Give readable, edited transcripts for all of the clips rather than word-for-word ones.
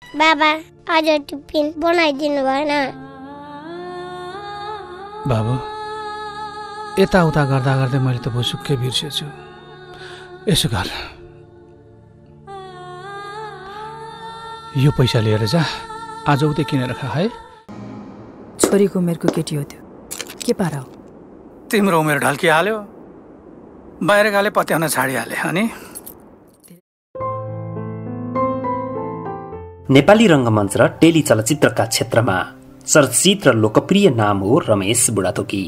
बाबा आज टिफिन बनाइदिनु भएन। बाबु यताउता गर्दा गर्दै मैले त भुसुक्कै बिर्सेछु। यसो गर, यो पैसा लिएर जा, आज उतै किनेर खा है। छोरीको उमेरको केटी हो त्यो, के पारा हो? तिम्रो उमेर ढल्किहाल्यो, बाहिर गाले पत्याउन छाडिहाले। अनि नेपाली रङ्गमञ्च र टेली चलचित्रका क्षेत्रमा चर्चित र लोकप्रिय नाम हो रमेश बुढाथोकी।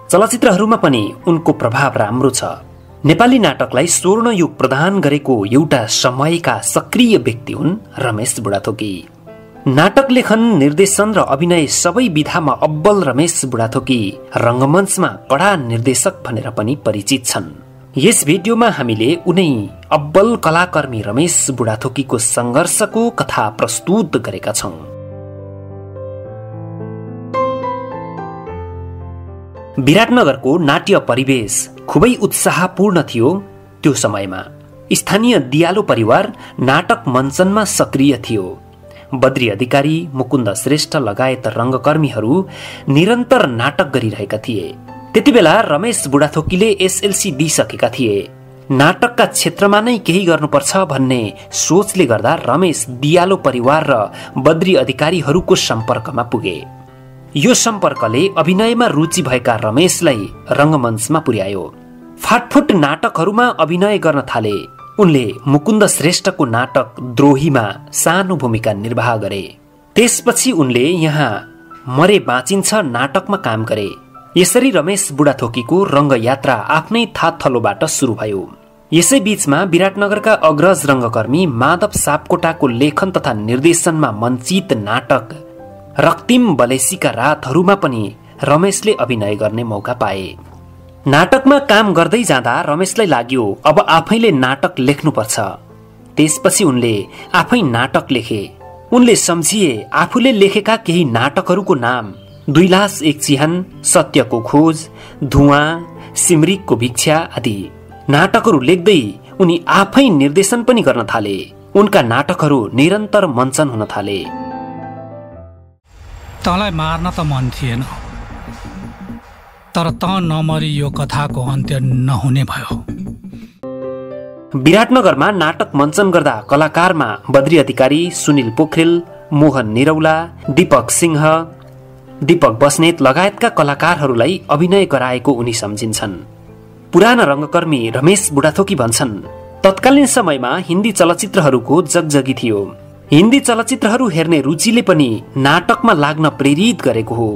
चलचित्रहरूमा पनि उनको प्रभाव राम्रो छ। नेपाली नाटकलाई स्वर्णयुग प्रदान गरेको एउटा समयका सक्रिय व्यक्ति हुन् रमेश बुढाथोकी। नाटक लेखन, निर्देशन र अभिनय सबै विधामा अब्बल रमेश बुढाथोकी रङ्गमञ्चमा कडा निर्देशक भनेर पनि परिचित छन्। यस भिडियोमा हामीले उनै अब्बल कलाकर्मी रमेश बुढाथोकीको संघर्षको कथा प्रस्तुत गरेका छौं। विराटनगरको नाट्य परिवेश खुबै उत्साहपूर्ण थियो। त्यो समयमा स्थानीय दियालो परिवार नाटक मञ्चनमा सक्रिय थियो। बद्री अधिकारी, मुकुन्द श्रेष्ठ लगायत रङ्गकर्मीहरू निरन्तर नाटक गरिरहेका थिए। त्यतिबेला रमेश बुढाथोकीले एसएलसी दिइसकेका थिए। नाटकका क्षेत्रमा नै केही गर्नुपर्छ भन्ने सोचले गर्दा रमेश दियालो परिवार र बद्री अधिकारीहरूको सम्पर्कमा पुगे। यो सम्पर्कले अभिनयमा रुचि भएका रमेशलाई रङ्गमञ्चमा पुर्यायो। फाटफुट नाटकहरूमा अभिनय गर्न थाले। उनले मुकुन्द श्रेष्ठको नाटक द्रोहीमा सानो भूमिका निर्वाह गरे। त्यसपछि उनले यहाँ मरे बाँचिन्छ नाटकमा काम गरे। यसरी रमेश बुढाथोकीको रङ्गयात्रा आफ्नै थातथलोबाट सुरु भयो। यसै बीचमा विराटनगरका अग्रज रङ्गकर्मी माधव सापकोटाको लेखन तथा निर्देशनमा मञ्चित नाटक रक्तिम बलेसीका रातहरूमा पनि रमेशले अभिनय गर्ने मौका पाए। नाटकमा काम गर्दै जाँदा रमेशलाई लाग्यो अब आफैले नाटक लेख्नुपर्छ। त्यसपछि उनले आफै नाटक लेखे। उनले सम्झिए आफूले लेखेका केही नाटकहरूको नाम 2 लास एक चिहान, सत्यको खोज, धुवाँ, सिमरिकको भिक्षा आदि। नाटकहरू लेख्दै उनी आफै निर्देशन पनि गर्न थाले। उनका नाटकहरू निरन्तर मञ्चन हुन थाले। तँलाई मार्न त मन थिएन, तर तँ नमरी यो कथाको अन्त्य नहुने भयो। विराटनगरमा नाटक मञ्चन गर्दा कलाकारमा बद्री अधिकारी, सुनिल पोखरेल, मोहन निरौला, दीपक सिंह, दीपक बस्नेत लगायतका कलाकारहरूलाई अभिनय गराएको उनी सम्झिन्छन्। पुराना रङ्गकर्मी रमेश बुढाथोकी भन्छन्, तत्कालीन समयमा हिन्दी चलचित्रहरूको जगजगी थियो। हिन्दी चलचित्रहरू हेर्ने रुचिले पनि नाटकमा लाग्न प्रेरित गरेको हो।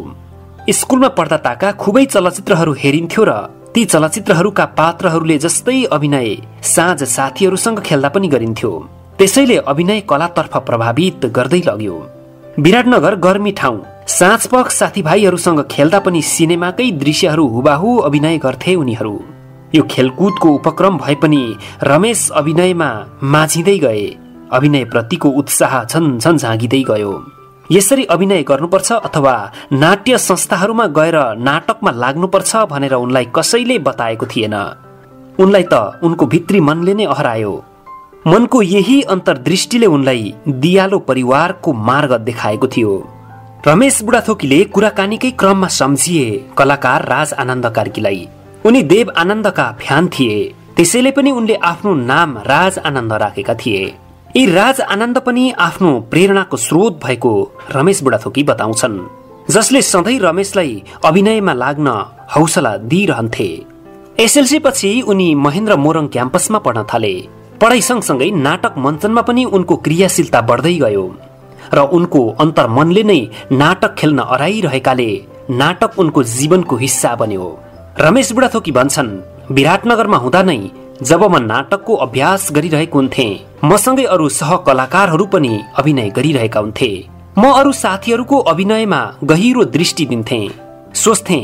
स्कुलमा पढ्दा ताका खुबै चलचित्रहरू हेरिन्थ्यो र ती चलचित्रहरूका पात्रहरूले जस्तै अभिनय साँझ साथीहरूसँग खेल्दा पनि गरिन्थ्यो। त्यसैले अभिनय कलातर्फ प्रभावित गर्दै लग्यो। विराटनगर गर्मी ठाउँ, साँझपख साथीभाइहरूसँग खेल्दा पनि सिनेमाकै दृश्यहरू हुबाहु अभिनय गर्थे उनीहरू। यो खेलकुदको उपक्रम भए पनि रमेश अभिनयमा माझिँदै गए। अभिनय प्रतिको उत्साह झन झाँगिँदै गयो। यसरी अभिनय गर्नुपर्छ अथवा नाट्य संस्थाहरूमा गएर नाटकमा लाग्नुपर्छ भनेर उनलाई कसैले बताएको थिएन। उनलाई त उनको भित्री मनले नै अहरायो। मनको यही अन्तर्दृष्टिले उनलाई दियालो परिवारको मार्ग देखाएको थियो। रमेश बुढाथोकीले कुराकानीकै क्रममा सम्झिए कलाकार राज आनन्द कार्कीलाई। उनी देव आनन्दका फ्यान थिए। त्यसैले पनि उनले आफ्नो नाम राज आनन्द राखेका थिए। यी राज आनन्द पनि आफ्नो प्रेरणाको स्रोत भएको रमेश बुढाथोकी बताउँछन्, जसले सधैँ रमेशलाई अभिनयमा लाग्न हौसला दिइरहन्थे। एसएलसी पछि उनी महेन्द्र मोरङ क्याम्पसमा पढ्न थाले। पढाइ सँगसँगै नाटक मञ्चनमा पनि उनको क्रियाशीलता बढ्दै गयो र उनको अन्तर्मनले नै नाटक खेल्न अराइरहेकाले नाटक उनको जीवनको हिस्सा बन्यो। रमेश बुढाथोकी भन्छन्, विराटनगरमा हुँदा नै जब म नाटकको अभ्यास गरिरहेको हुन्थे, मसँगै अरू सहकलाकारहरू पनि अभिनय गरिरहेका हुन्थे। म अरू साथीहरूको अभिनयमा गहिरो दृष्टि दिन्थे। सोच्थे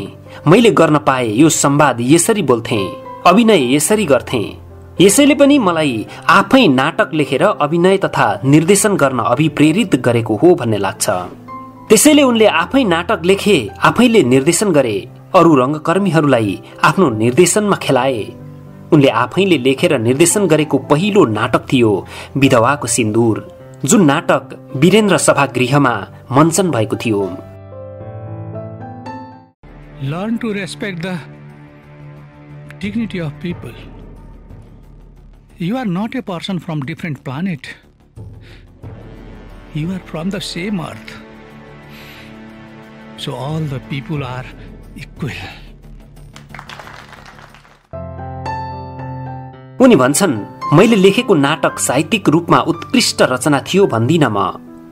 मैले गर्न पाए यो संवाद यसरी बोल्थे, अभिनय यसरी गर्थे। यसैले पनि मलाई आफै नाटक लेखेर अभिनय तथा निर्देशन गर्न अभिप्रेरित गरेको हो भन्ने लाग्छ। त्यसैले उनले आफै नाटक लेखे, आफैले निर्देशन गरे, अरू रङ्गकर्मीहरूलाई आफ्नो निर्देशनमा खेलाए। उनले आफैले लेखेर निर्देशन गरेको पहिलो नाटक थियो विधवाको सिन्दूर, जुन नाटक वीरेन्द्र सभागृहमा मञ्चन भएको थियो। Learn to respect the dignity of people. You are not a person from different planet. You are from the same earth. So all the people are equal. उनी भन्छन्, मैले लेखेको नाटक साहित्यिक रूपमा उत्कृष्ट रचना थियो भन्दिन म।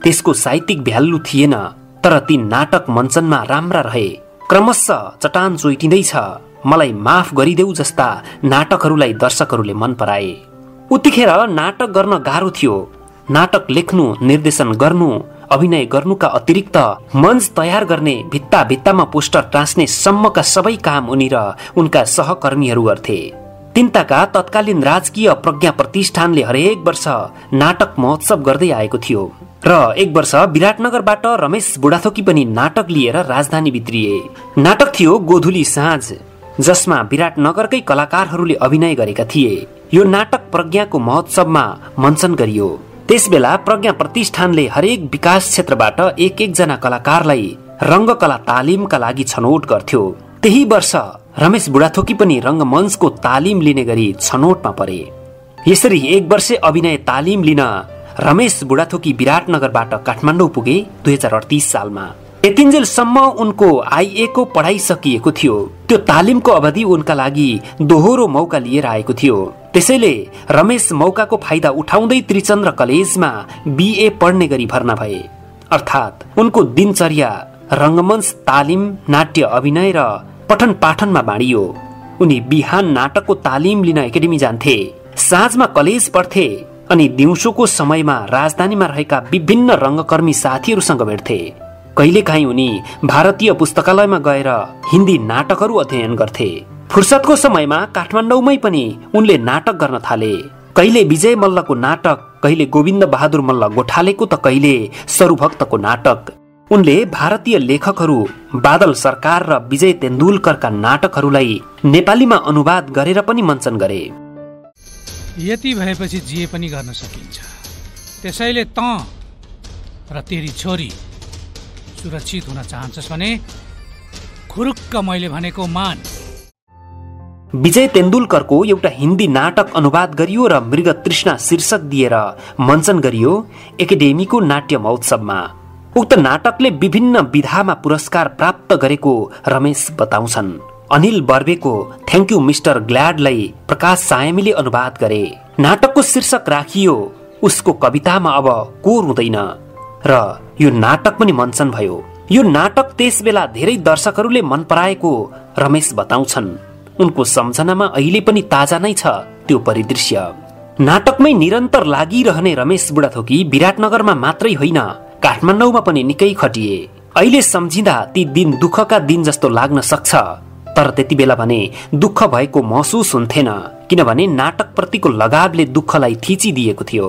त्यसको साहित्यिक भ्यालु थिएन, तर ती नाटक मञ्चनमा राम्रा रहे। क्रमशः चट्टान चोइटिँदैछ, मलाई माफ गरिदेऊ जस्ता नाटकहरूलाई दर्शकहरूले मन पराए। उतिखेर नाटक गर्न गाह्रो थियो। नाटक लेख्नु, निर्देशन गर्नु, अभिनय गर्नुका अतिरिक्त मञ्च तयार गर्ने, भित्ता भित्तामा पोस्टर टाँस्ने सम्मका सबै काम उनी र उनका सहकर्मीहरू गर्थे। तिनताका तत्कालीन राजकीय प्रज्ञा प्रतिष्ठानले हरेक वर्ष नाटक महोत्सव गर्दै आएको थियो र एक वर्ष विराटनगरबाट रमेश बुढाथोकी पनि नाटक लिएर राजधानी भित्रिए। नाटक थियो गोधुली साँझ, जसमा विराटनगरकै कलाकारहरूले अभिनय गरेका थिए। यो नाटक प्रज्ञाको महोत्सवमा मञ्चन गरियो। त्यसबेला प्रज्ञा प्रतिष्ठानले हरेक विकास क्षेत्रबाट एक एकजना कलाकारलाई रङ्गकला तालिमका लागि छनौट गर्थ्यो। त्यही वर्ष रमेश बुढाथोकी पनि रङ्गमञ्चको तालिम लिने गरी छनौटमा परे। यसरी एक वर्षे अभिनय तालिम लिन रमेश बुढाथोकी विराटनगरबाट काठमाडौँ पुगे 2038 सालमा। यतिन्जेलसम्म उनको आइए को पढाइ सकिएको थियो। त्यो तालिमको अवधि उनका लागि दोहोरो मौका लिएर आएको थियो। त्यसैले रमेश मौकाको फाइदा उठाउँदै त्रिचन्द्र कलेजमा बीए पढ्ने गरी भर्ना भए। अर्थात् उनको दिनचर्या रङ्गमञ्च तालिम, नाट्य अभिनय र पठन पाठनमा बाँडियो। उनी बिहान नाटकको तालिम लिन एकाडेमी जान्थे, साँझमा कलेज पढ्थे अनि दिउँसोको समयमा राजधानीमा रहेका विभिन्न रङ्गकर्मी साथीहरूसँग भेट्थे। कहिलेकाहीँ उनी भारतीय पुस्तकालयमा गएर हिन्दी नाटकहरू अध्ययन गर्थे। फुर्सदको समयमा काठमाडौँमै पनि उनले नाटक गर्न थाले। कहिले विजय मल्लको नाटक, कहिले गोविन्द बहादुर मल्ल गोठालेको त कहिले सरुभक्तको नाटक। उनले भारतीय लेखकहरू बादल सरकार र विजय तेन्दुलकरका नाटकहरूलाई नेपालीमा अनुवाद गरेर पनि मञ्चन गरे। यति भएपछि जे पनि गर्न सकिन्छ। त्यसैले त र तेरी छोरी सुरक्षित हुन चाहन्छस् भने खुरुक्क मैले भनेको मान। विजय तेन्दुलकरको एउटा हिन्दी नाटक अनुवाद गरियो र मृग तृष्णा शीर्षक दिएर मञ्चन गरियो एकाडेमीको नाट्य महोत्सवमा। उक्त नाटकले विभिन्न विधामा पुरस्कार प्राप्त गरेको रमेश बताउँछन्। अनिल बर्वेको थ्याङ्क यू मिस्टर ग्ल्याडलाई प्रकाश सायमीले अनुवाद गरे। नाटकको शीर्षक राखियो उसको कवितामा अब कोर हुँदैन र यो नाटक पनि मञ्चन भयो। यो नाटक त्यसबेला धेरै दर्शकहरूले मन पराएको रमेश बताउँछन्। उनको सम्झनामा अहिले पनि ताजा नै छ त्यो परिदृश्य। नाटकमै निरन्तर लागिरहने रमेश बुढाथोकी विराटनगरमा मात्रै होइन, काठमाडौँमा पनि निकै खटिए। अहिले सम्झिँदा ती दिन दुःखका दिन जस्तो लाग्न सक्छ, तर त्यति बेला भने दुःख भएको महसुस हुन्थेन, किनभने नाटक प्रतिको लगावले दुःखलाई थिचिदिएको थियो।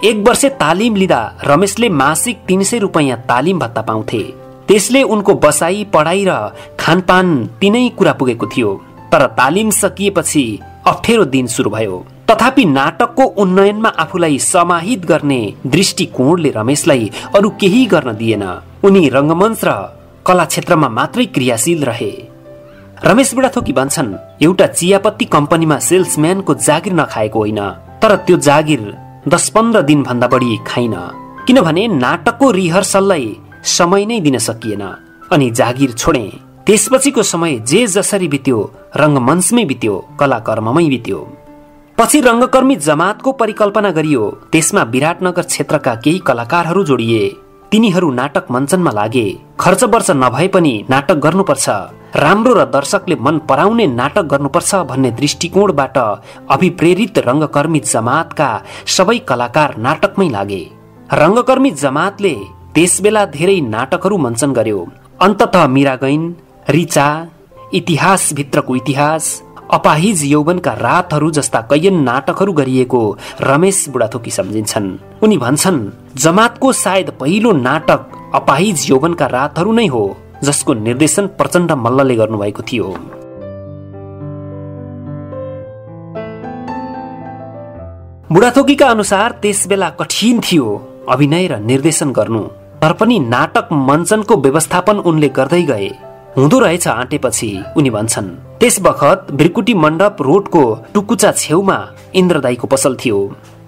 एक वर्षे तालिम लिँदा रमेशले मासिक 300 रुपैयाँ तालिम भत्ता पाउँथे। त्यसले उनको बसाई, पढाइ र खानपान तीनै कुरा पुगेको थियो। तर तालिम सकिएपछि अप्ठ्यारो दिन सुरु भयो। तथापि नाटकको उन्नयनमा आफूलाई समाहित गर्ने दृष्टिकोणले रमेशलाई अरू केही गर्न दिएन। उनी रङ्गमञ्च र कला क्षेत्रमा मात्रै क्रियाशील रहे। रमेश बुढाथोकी भन्छन्, एउटा चियापत्ती कम्पनीमा सेल्सम्यानको जागिर नखाएको होइन, तर त्यो जागिर 10-15 दिन भन्दा बढी खाइन, किनभने नाटकको रिहर्सललाई समय नै दिन सकिएन अनि जागिर छोडे। त्यसपछिको समय जे जसरी बित्यो रङ्गमञ्चमै बित्यो, कलाकर्ममै बित्यो। पछि रङ्गकर्मी जमातको परिकल्पना गरियो। त्यसमा विराटनगर क्षेत्रका केही कलाकारहरू जोडिए। तिनीहरू नाटक मञ्चनमा लागे। खर्च वर्च नभए पनि नाटक गर्नुपर्छ, राम्रो र दर्शकले मन पराउने नाटक गर्नुपर्छ भन्ने दृष्टिकोणबाट अभिप्रेरित रङ्गकर्मी जमातका सबै कलाकार नाटकमै लागे। रङ्गकर्मी जमातले त्यसबेला धेरै नाटकहरू मञ्चन गर्यो। अन्ततः मीरागैन, रिचा, इतिहास भित्रको इतिहास, अपाहिज यौवनका रातहरू जस्ता कैयन नाटकहरू गरिएको रमेश बुढाथोकी सम्झिन्छन्। उनी भन्छन्, जमातको सायद पहिलो नाटक अपाहिज यौवनका रातहरू नै हो, जसको निर्देशन प्रचण्ड मल्लले गर्नुभएको थियो। बुढाथोकीका अनुसार त्यसबेला कठिन थियो। अभिनय र निर्देशन गर्नु। तर पनि नाटक मञ्चनको व्यवस्थापन उनले गर्दै गए। हुँदो रहेछ आँटेपछि उनी भन्छन्। त्यस बखत भृकुटी मण्डप रोडको टुकुचा छेउमा इन्द्रदाईको पसल थियो।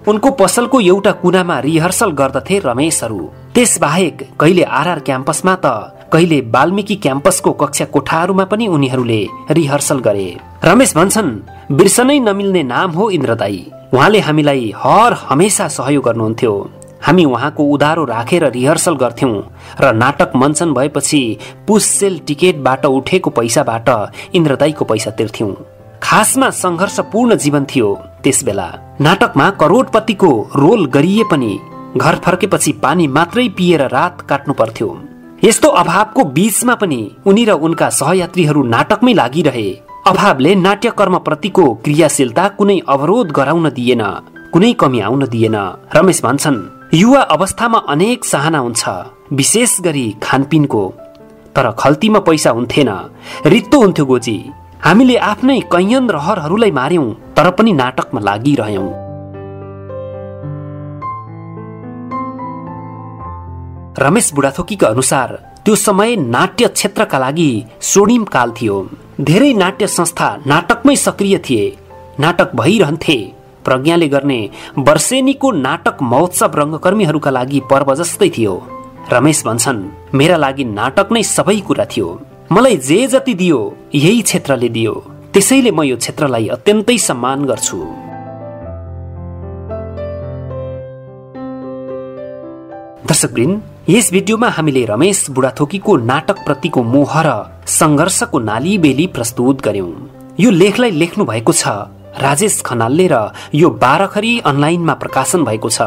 उनको पसलको एउटा कुनामा रिहर्सल गर्दथे रमेशहरू। त्यसबाहेक कहिले आरआर क्याम्पसमा त कहिले वाल्मिकी क्याम्पसको कक्षा कोठाहरूमा पनि उनीहरूले रिहर्सल गरे। रमेश भन्छन्, बिर्सनै नमिल्ने नाम हो इन्द्रदाई। उहाँले हामीलाई हर हमेशा सहयोग गर्नुहुन्थ्यो। हामी उहाँको उधारो राखेर रिहर्सल गर्थ्यौं र नाटक मञ्चन भएपछि पुससेल टिकटबाट उठेको पैसाबाट इन्द्रदाईको पैसा तिर्थ्यौं। खासमा संघर्षपूर्ण जीवन थियो त्यसबेला। नाटकमा करोडपतिको रोल गरिए पनि घर फर्केपछि पानी मात्रै पिएर रात काट्नु पर्थ्यो। यस्तो अभावको बीचमा पनि उनी र उनका सहयात्रीहरू नाटकमै लागिरहे। अभावले नाट्यकर्म प्रतिको क्रियाशीलता कुनै अवरोध गराउन दिएन, कुनै कमी आउन दिएन। रमेश भन्छन्, युवा अवस्थामा अनेक चाहना हुन्छ, विशेष गरी खानपिनको। तर खल्तीमा पैसा हुन्थेन, रित्तो हुन्थ्यो गोजी। हामीले आफ्नै कैयन रहरहरूलाई मार्यौं, तर पनि नाटकमा लागिरह्यौं। रमेश बुढाथोकीका अनुसार त्यो समय नाट्य क्षेत्रका लागि स्वर्णिम काल थियो। धेरै नाट्य संस्था नाटकमै सक्रिय थिए। नाटक भइरहन्थे। प्रज्ञाले गर्ने वर्षेनीको नाटक महोत्सव रंगकर्मीहरूका लागि पर्व जस्तै थियो। रमेश भन्छन्, मेरा लागि नाटक नै सबै कुरा थियो। मलाई जे जति दियो यही क्षेत्रले दियो, त्यसैले म यो क्षेत्रलाई अत्यन्तै सम्मान गर्छु। दर्शकवृन्द, यस भिडियोमा हामीले रमेश बुढाथोकीको नाटक प्रतिको मोह र संघर्षको नालीबेली प्रस्तुत गर्यौं। यो लेखलाई लेख्नु भएको छ राजेश खनालले र यो 12खरी अनलाइनमा प्रकाशन भएको छ।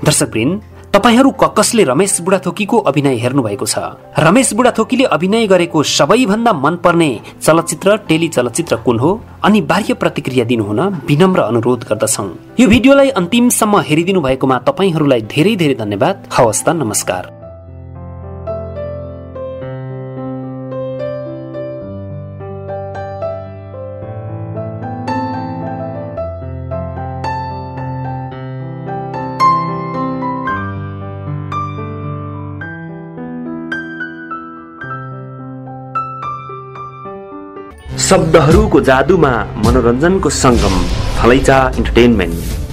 दर्शकवृन्द, तपाईहरू ककसले रमेश बुढाथोकीको अभिनय हेर्नु भएको छ? रमेश बुढाथोकीले अभिनय गरेको सबैभन्दा मनपर्ने चलचित्र टेली चलचित्र कुन हो? अनिवार्य प्रतिक्रिया दिनुहुन विनम्र अनुरोध गर्दछौं। यो भिडियोलाई अन्तिमसम्म हेरिदिनु भएकोमा तपाईहरूलाई धेरै धेरै धन्यवाद। हवस् त, नमस्कार। शब्दहरूको जादुमा मनोरञ्जनको संगम, थलैचा इन्टरटेनमेन्ट।